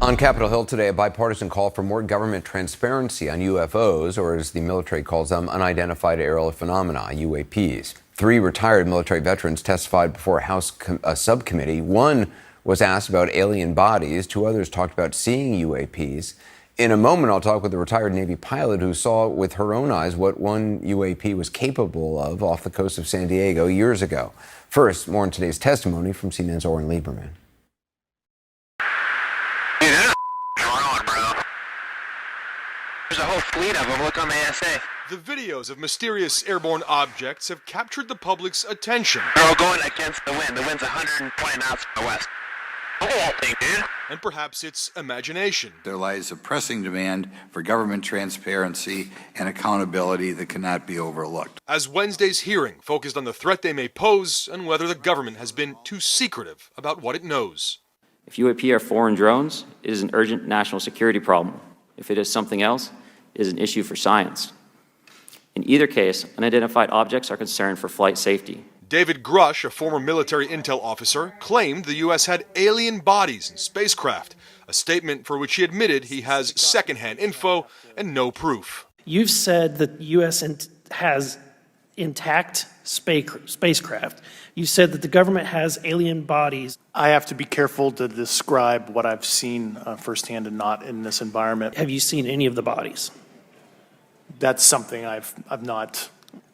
On Capitol Hill today, a bipartisan call for more government transparency on UFOs, or as the military calls them, unidentified aerial phenomena, UAPs. 3 retired military veterans testified before a House subcommittee. One was asked about alien bodies. 2 others talked about seeing UAPs. In a moment, I'll talk with a retired Navy pilot who saw with her own eyes what one UAP was capable of off the coast of San Diego years ago. First, more on today's testimony from CNN's Oren Lieberman. There's a whole fleet of them. Look on the ASA. The videos of mysterious airborne objects have captured the public's attention. They're all going against the wind. The wind's 120 miles from the west. Look at that thing, dude. And perhaps its imagination. There lies a pressing demand for government transparency and accountability that cannot be overlooked. As Wednesday's hearing focused on the threat they may pose and whether the government has been too secretive about what it knows. If UAP are foreign drones, it is an urgent national security problem. If it is something else, it is an issue for science. In either case, unidentified objects are concerned for flight safety. David Grush, a former military intel officer, claimed the U.S. had alien bodies in spacecraft, a statement for which he admitted he has secondhand info and no proof. You've said that the U.S. has intact spacecraft. You said that the government has alien bodies. I have to be careful to describe what I've seen firsthand and not in this environment. Have you seen any of the bodies? That's something I've not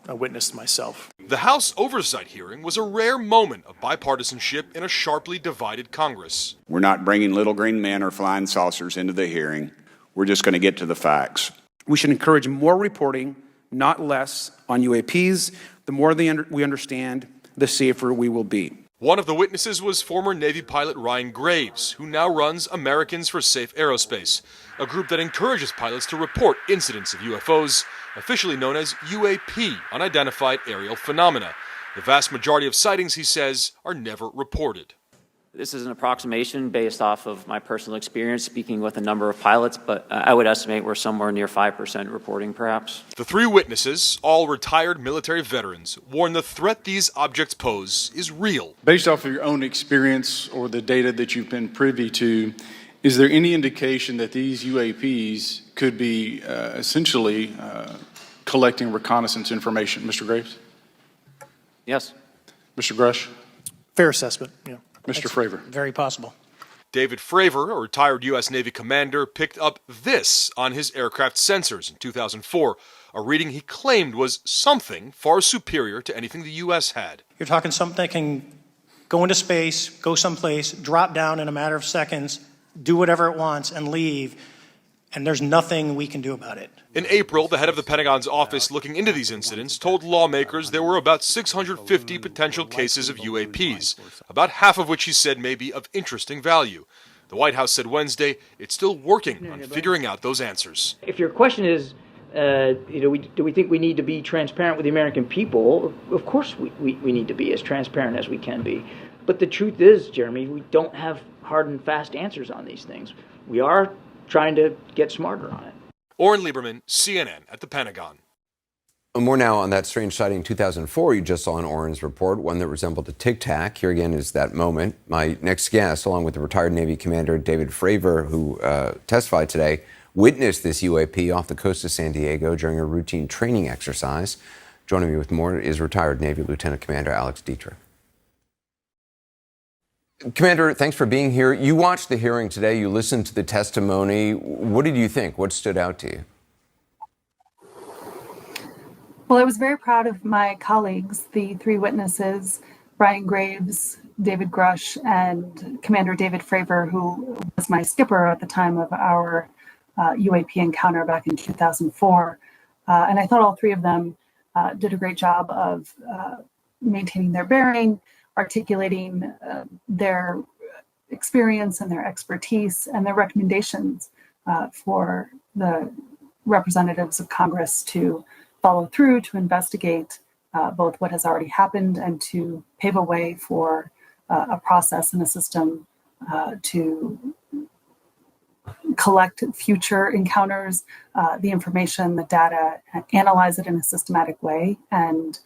witnessed myself. The House oversight hearing was a rare moment of bipartisanship in a sharply divided Congress. We're not bringing little green men or flying saucers into the hearing. We're just going to get to the facts. We should encourage more reporting, not less, on UAPs. The more we understand, the safer we will be. One of the witnesses was former Navy pilot Ryan Graves, who now runs Americans for Safe Aerospace, a group that encourages pilots to report incidents of UFOs, officially known as UAP, unidentified aerial phenomena. The vast majority of sightings, he says, are never reported. This is an approximation based off of my personal experience speaking with a number of pilots, but I would estimate we're somewhere near 5% reporting, perhaps. The 3 witnesses, all retired military veterans, warn the threat these objects pose is real. Based off of your own experience or the data that you've been privy to, is there any indication that these UAPs could be essentially collecting reconnaissance information? Mr. Graves? Yes. Mr. Grush? Fair assessment, yeah. Mr. Fravor? Very possible. David Fravor, a retired U.S. Navy commander, picked up this on his aircraft sensors in 2004, a reading he claimed was something far superior to anything the U.S. had. You're talking something that can go into space, go someplace, drop down in a matter of seconds, do whatever it wants, and leave, and there's nothing we can do about it. In April, the head of the Pentagon's office looking into these incidents told lawmakers there were about 650 potential cases of UAPs, about half of which he said may be of interesting value. The White House said Wednesday it's still working on figuring out those answers. If your question is, do we think we need to be transparent with the American people? Of course we need to be as transparent as we can be. But the truth is, Jeremy, we don't have hard and fast answers on these things. We are trying to get smarter on it. Oren Lieberman, CNN at the Pentagon. More now on that strange sighting in 2004 you just saw in Oren's report, one that resembled a Tic Tac. Here again is that moment. My next guest, along with the retired Navy commander David Fravor, who testified today, witnessed this UAP off the coast of San Diego during a routine training exercise. Joining me with more is retired Navy Lieutenant Commander Alex Dietrich. Commander, thanks for being here. You watched the hearing today. You listened to the testimony. What did you think? What stood out to you? Well, I was very proud of my colleagues, the 3 witnesses, Ryan Graves, David Grush, and Commander David Fravor, who was my skipper at the time of our UAP encounter back in 2004. And I thought all 3 of them did a great job of maintaining their bearing, articulating their experience and their expertise and their recommendations for the representatives of Congress to follow through, to investigate both what has already happened and to pave a way for a process and a system to collect future encounters, the information, the data, analyze it in a systematic way, and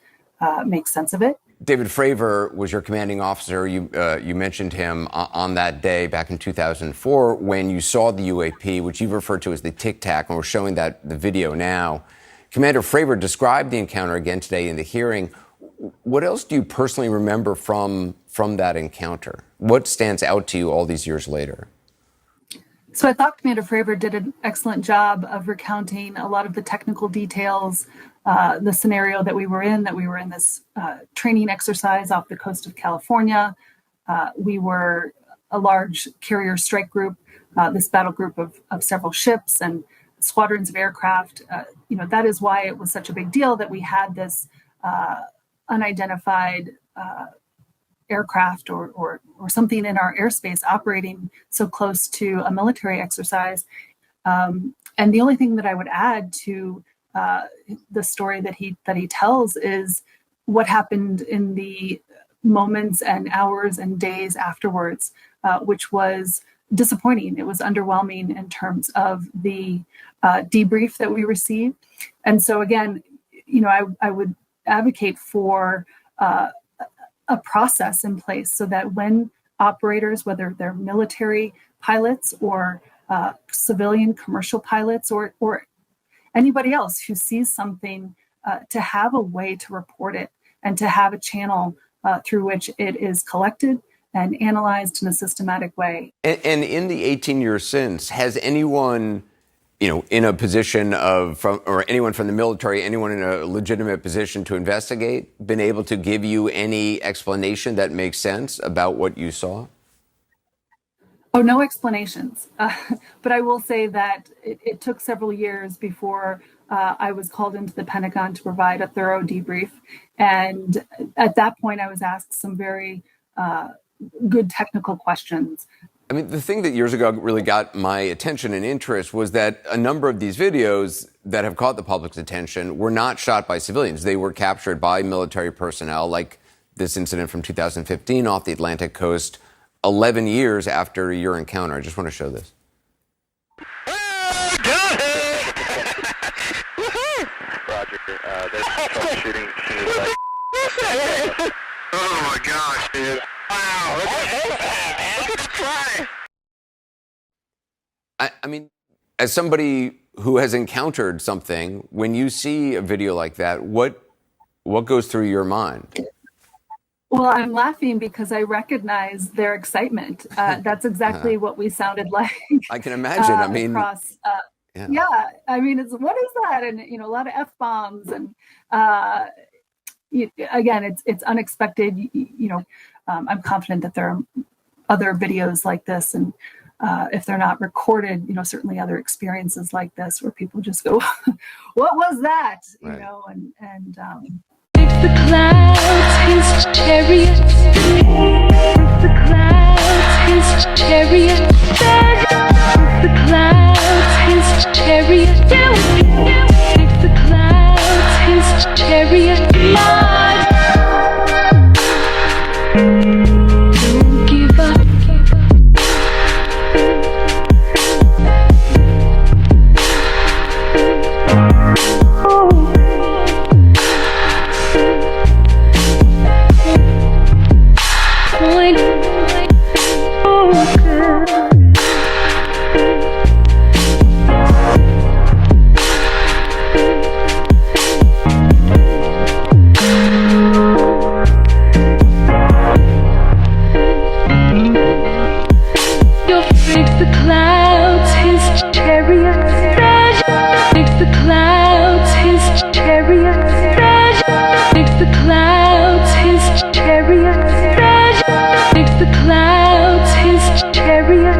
make sense of it. David Fravor was your commanding officer. You mentioned him on that day back in 2004 when you saw the UAP, which you've referred to as the Tic Tac, and we're showing the video now. Commander Fravor described the encounter again today in the hearing. What else do you personally remember from that encounter? What stands out to you all these years later? So I thought Commander Fravor did an excellent job of recounting a lot of the technical details, the scenario that we were in this training exercise off the coast of California. We were a large carrier strike group, this battle group of several ships and squadrons of aircraft. That is why it was such a big deal that we had this unidentified aircraft or something in our airspace operating so close to a military exercise. And the only thing that I would add to the story that he tells is what happened in the moments and hours and days afterwards, which was disappointing. It was underwhelming in terms of the debrief that we received. And so again, I would advocate for a process in place so that when operators, whether they're military pilots or civilian commercial pilots or anybody else who sees something, to have a way to report it and to have a channel through which it is collected and analyzed in a systematic way. And in the 18 years since, has anyone, in a position or anyone from the military, anyone in a legitimate position to investigate, been able to give you any explanation that makes sense about what you saw? Oh, no explanations. But I will say that it took several years before I was called into the Pentagon to provide a thorough debrief. And at that point, I was asked some very good technical questions. I mean, the thing that years ago really got my attention and interest was that a number of these videos that have caught the public's attention were not shot by civilians. They were captured by military personnel, like this incident from 2015 off the Atlantic coast, 11 years after your encounter. I just want to show this. Roger. There's troubleshooting. Oh my gosh, dude. Wow. Look at the fly. I mean, as somebody who has encountered something, when you see a video like that, what goes through your mind? Well, I'm laughing because I recognize their excitement. That's exactly what we sounded like. I can imagine. I mean, across, yeah. I mean, what is that? And a lot of F-bombs, and again, it's unexpected. I'm confident that there are other videos like this, and if they're not recorded, certainly other experiences like this where people just go, "What was that?" Right. And the clouds, his chariot. The clouds, his chariot. The clouds, his chariot. The clouds, his chariot. Don't give up. Chariot.